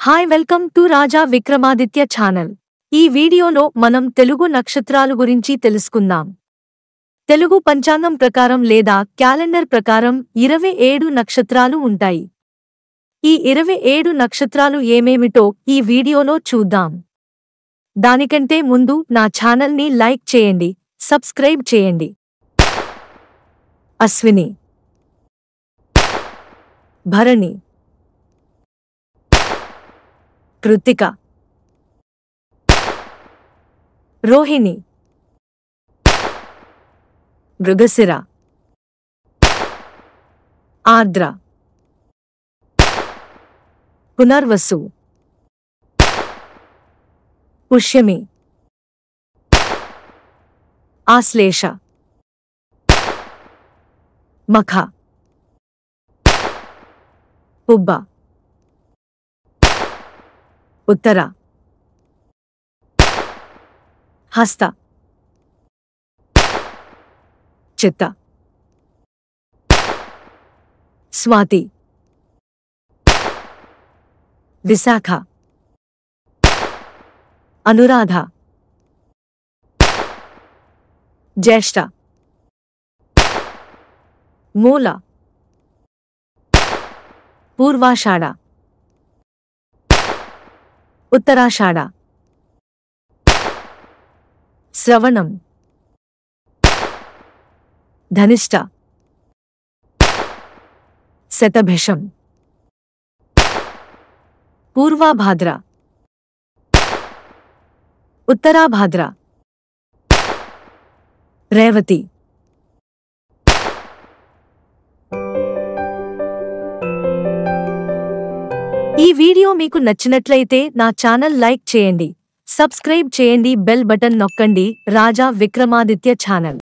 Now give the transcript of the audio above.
Hi welcome to Raja Vikramaditya channel. ఈ వీడియోలో మనం తెలుగు నక్షత్రాలు గురించి తెలుసుకుందాం. తెలుగు పంచాంగం ప్రకారం లేదా క్యాలెండర్ ప్రకారం 27 నక్షత్రాలు ఉంటాయి. ఈ 27 నక్షత్రాలు ఏమేమిటో ఈ వీడియోలో చూద్దాం. దానికంటే ముందు నా ఛానల్ని లైక్ చేయండి, సబ్స్క్రైబ్ చేయండి. అశ్విని, భరణి, కృత్తిక, రోహిణి, మృగశిర, ఆర్ద్ర, పునర్వసు, పుష్యమి, ఆశ్లేష, మఖ, పుబ్బ, ఉత్తర, హస్త, చిత్త, స్వాతి, విశాఖ, అనురాధ, జ్యేష్ఠ, మూల, పూర్వాషాఢ, ఉత్తరాషాఢ, శ్రవణం, ధనిష్ట, శతభిషం, పూర్వాభాద్ర, ఉత్తరాభాద్ర, రేవతి. ఈ వీడియో మీకు నచ్చినట్లయితే నా ఛానల్ లైక్ చేయండి, సబ్స్క్రైబ్ చేయండి, బెల్ బటన్ నొక్కండి. రాజా విక్రమాదిత్య ఛానల్.